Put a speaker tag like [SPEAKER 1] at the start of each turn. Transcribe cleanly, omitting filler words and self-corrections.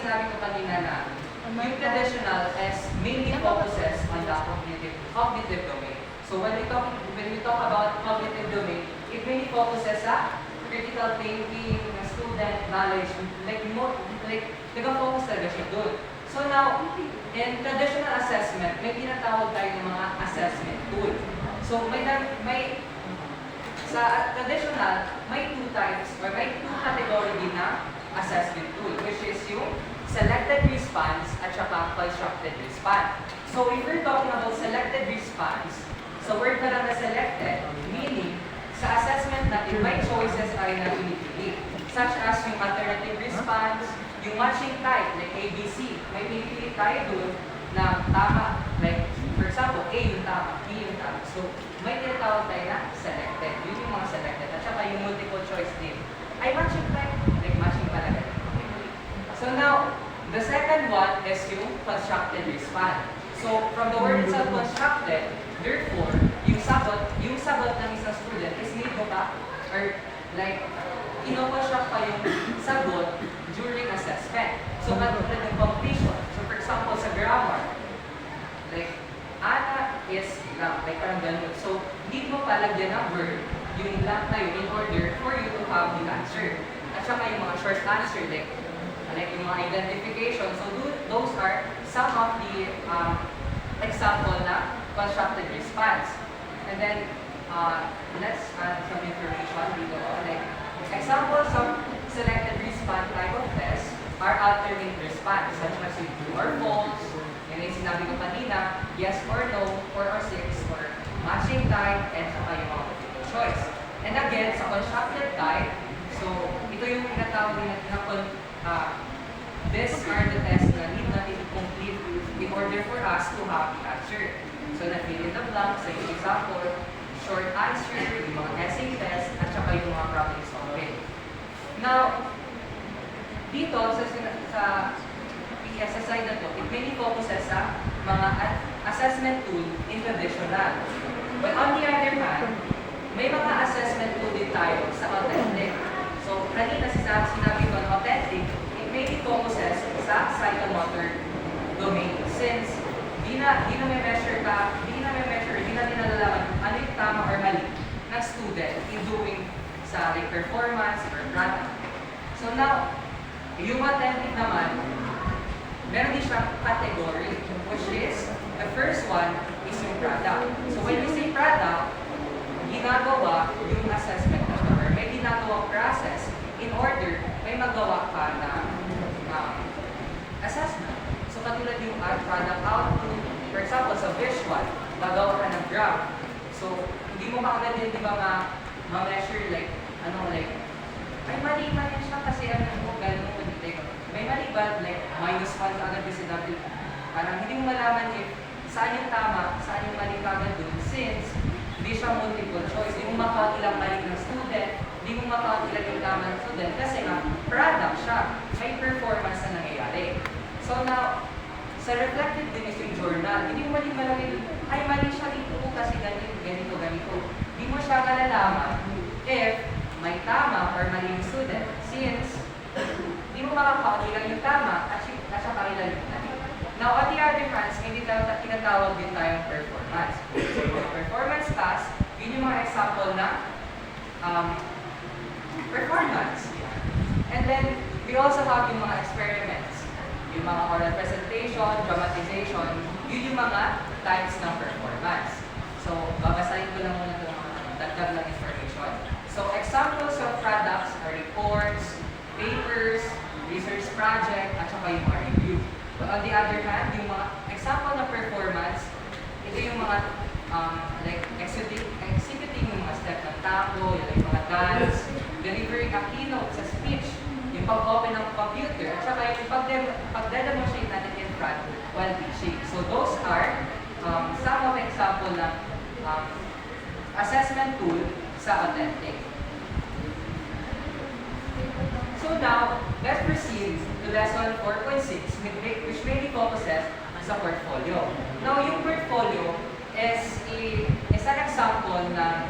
[SPEAKER 1] sinabi ko kanina na yung traditional is mainly focuses on the cognitive domain. So when we talk about cognitive domain, it mainly focuses sa critical thinking, student knowledge, nag-focus talaga siya doon. So now, in traditional assessment, may tinatawag tayo ng mga assessment tool. So sa traditional, may two types or may two category din na assessment tool, which is yung selected response at saka constructed response. So if we're talking about selected response, sa word na lang na selected, meaning sa assessment natin, may choices tayo na pinipili, such as yung alternative response, yung matching type, like ABC, may pinipili tayo doon na tama, like for example, A yung tama, B yung tama. So may tinatawag tayo na selected, yun yung mga selected, at saka yung multiple choice din. Ay matching type, like matching talaga. So now, the second one is yung constructed response. So from the word itself, constructed, therefore, yung sagot ng isang student is need mo pa, or like, ino-construct pa yung sagot during assessment. So katulad ng completion. So for example, sa grammar, like, Ana is lang, like parang ganun. So, need mo palagyan ng verb, yung lang na yun in order for you to have the answer. At saka yung mga short answer, like yung mga identification. So, those are some of the example na constructed response. And then, let's add some information dito. Like, examples of selected response type of test are alternate response, such as yung true or false, yun yung sinabi ko kanina, yes or no, 4 or 6, or matching type, and saka yung mga multiple choice. And again, sa constructed type, so ito yung tinatawag na these are the tests na need natin to complete in order for us to have the answer. So na-fill in the blanks, sa yung example, short answer, yung mga essay test, at saka yung mga problem solving. Now, dito sa PSSI na to, it mainly focuses sa mga assessment tool in traditional. But on the other hand, may mga assessment tool din tayo sa authentic. So, kanina sinabi ko na authentic, it mainly focuses sa psychomotor domain. Since di na may-measure, di natin nalalaman ano yung tama or mali ng student in doing sa like, performance or product. So now, yung authentic naman, meron din siyang category, which is, the first one is yung product. So when you say product, ginagawa yung assessment na siya, or may ginagawang process in order may magawa ka na assessment. So katulad yung product output, for example, sa visual, gagawa ka ng graph. So hindi mo kaagad din, di ba, ma-measure like, ay mali siya kasi ano mo, gano'n, may mali ba, like, -1 agad kasi dati, parang hindi mo malaman if saan yung tama, saan yung mali agad dun, since hindi siya multiple choice, hindi mo makakakilang mali ng student, hindi mo makakakilang yung tama ng student, kasi nga, product siya, may performance na nangyayari. So now, sa reflective din is yung journal, hindi mo malaki, ay mali siya dito kasi ganito. Hindi mo siya kalalaman if may tama or mali yung student, since hindi mo makakakilang yung tama at saka ilan yung mali. Now, on the other hand, may tinatawag din tayong performance. So, yung performance task, yun yung mga example na performance. And then, we also have yung mga experiments, yung mga oral presentation, dramatization, yun yung mga types ng performance. So, babasahin ko lang muna itong mga dagdag na information. So, examples of products are reports, papers, research project, at saka yung mga review. But on the other hand, yung mga example na performance, ito yung mga like exhibiting yung mga step ng tapo, yung mga dance, delivering a keynote sa speech, yung pag-open ng computer, at saka yung pag-demonstrate natin in front while teaching. So those are some of example na assessment tool sa authentic. So now, let's proceed to lesson 4.6, which mainly focuses sa portfolio. Now, yung portfolio is an example na